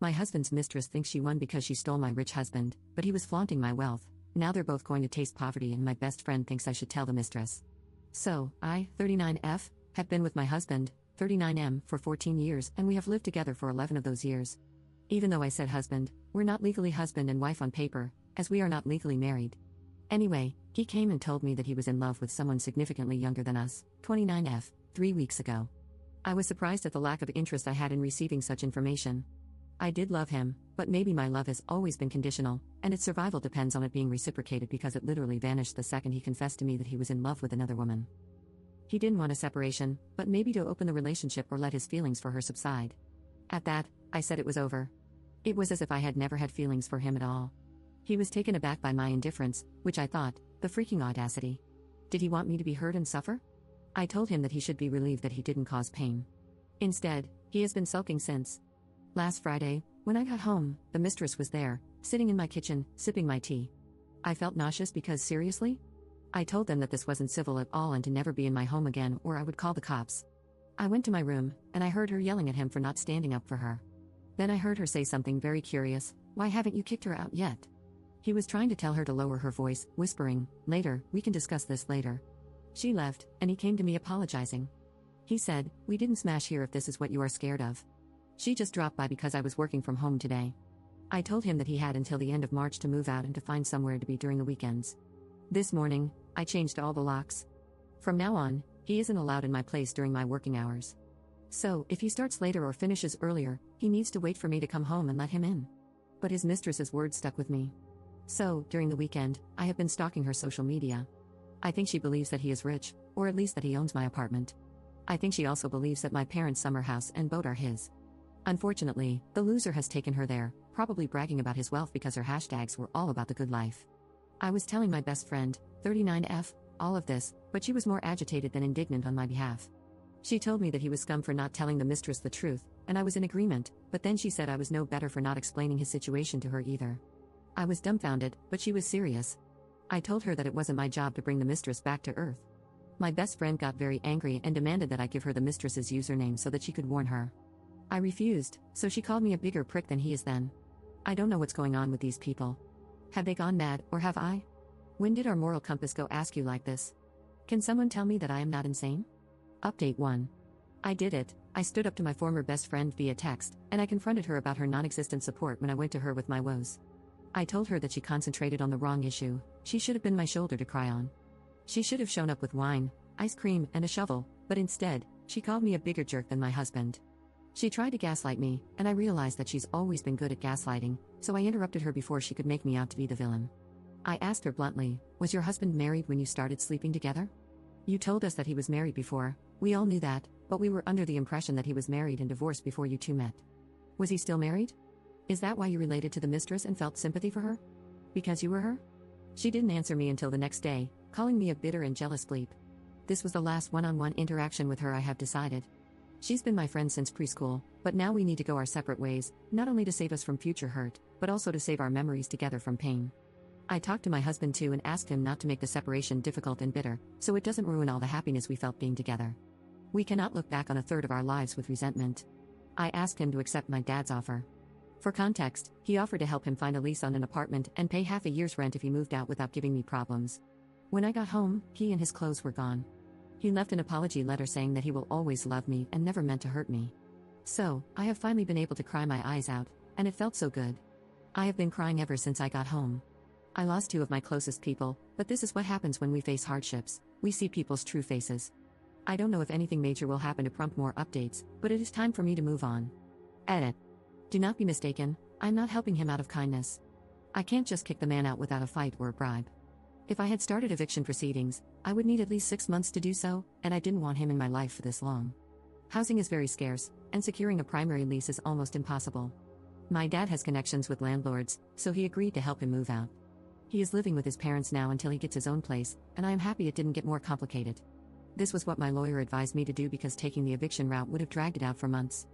My husband's mistress thinks she won because she stole my rich husband, but he was flaunting my wealth. Now they're both going to taste poverty, and my best friend thinks I should tell the mistress. So, I, 39F, have been with my husband, 39M, for 14 years, and we have lived together for 11 of those years. Even though I said husband, we're not legally husband and wife on paper, as we are not legally married. Anyway, he came and told me that he was in love with someone significantly younger than us, 29F, 3 weeks ago. I was surprised at the lack of interest I had in receiving such information. I did love him, but maybe my love has always been conditional, and its survival depends on it being reciprocated, because it literally vanished the second he confessed to me that he was in love with another woman. He didn't want a separation, but maybe to open the relationship or let his feelings for her subside. At that, I said it was over. It was as if I had never had feelings for him at all. He was taken aback by my indifference, which I thought, the freaking audacity. Did he want me to be hurt and suffer? I told him that he should be relieved that he didn't cause pain. Instead, he has been sulking since. Last Friday, when I got home, the mistress was there, sitting in my kitchen, sipping my tea. I felt nauseous because, seriously? I told them that this wasn't civil at all and to never be in my home again, or I would call the cops. I went to my room, and I heard her yelling at him for not standing up for her. Then I heard her say something very curious: "Why haven't you kicked her out yet?" He was trying to tell her to lower her voice, whispering, "Later, we can discuss this later." She left, and he came to me apologizing. He said, "We didn't smash here if this is what you are scared of. She just dropped by because I was working from home today." I told him that he had until the end of March to move out and to find somewhere to be during the weekends. This morning, I changed all the locks. From now on, he isn't allowed in my place during my working hours. So, if he starts later or finishes earlier, he needs to wait for me to come home and let him in. But his mistress's words stuck with me. So, during the weekend, I have been stalking her social media. I think she believes that he is rich, or at least that he owns my apartment. I think she also believes that my parents' summer house and boat are his. Unfortunately, the loser has taken her there, probably bragging about his wealth because her hashtags were all about the good life. I was telling my best friend, 39F, all of this, but she was more agitated than indignant on my behalf. She told me that he was scum for not telling the mistress the truth, and I was in agreement, but then she said I was no better for not explaining his situation to her either. I was dumbfounded, but she was serious. I told her that it wasn't my job to bring the mistress back to earth. My best friend got very angry and demanded that I give her the mistress's username so that she could warn her. I refused, so she called me a bigger prick than he is then. I don't know what's going on with these people. Have they gone mad, or have I? When did our moral compass go askew like this? Can someone tell me that I am not insane? Update 1. I did it. I stood up to my former best friend via text, and I confronted her about her non-existent support when I went to her with my woes. I told her that she concentrated on the wrong issue. She should have been my shoulder to cry on. She should have shown up with wine, ice cream, and a shovel, but instead, she called me a bigger jerk than my husband. She tried to gaslight me, and I realized that she's always been good at gaslighting, so I interrupted her before she could make me out to be the villain. I asked her bluntly, "Was your husband married when you started sleeping together? You told us that he was married before. We all knew that, but we were under the impression that he was married and divorced before you two met. Was he still married? Is that why you related to the mistress and felt sympathy for her? Because you were her?" She didn't answer me until the next day, calling me a bitter and jealous bleep. This was the last one-on-one interaction with her, I have decided. She's been my friend since preschool, but now we need to go our separate ways, not only to save us from future hurt, but also to save our memories together from pain. I talked to my husband too and asked him not to make the separation difficult and bitter, so it doesn't ruin all the happiness we felt being together. We cannot look back on a third of our lives with resentment. I asked him to accept my dad's offer. For context, he offered to help him find a lease on an apartment and pay half a year's rent if he moved out without giving me problems. When I got home, he and his clothes were gone. He left an apology letter saying that he will always love me and never meant to hurt me. So, I have finally been able to cry my eyes out, and it felt so good. I have been crying ever since I got home. I lost 2 of my closest people, but this is what happens when we face hardships. We see people's true faces. I don't know if anything major will happen to prompt more updates, but it is time for me to move on. Edit. Do not be mistaken, I'm not helping him out of kindness. I can't just kick the man out without a fight or a bribe. If I had started eviction proceedings, I would need at least 6 months to do so, and I didn't want him in my life for this long. Housing is very scarce, and securing a primary lease is almost impossible. My dad has connections with landlords, so he agreed to help him move out. He is living with his parents now until he gets his own place, and I am happy it didn't get more complicated. This was what my lawyer advised me to do because taking the eviction route would have dragged it out for months.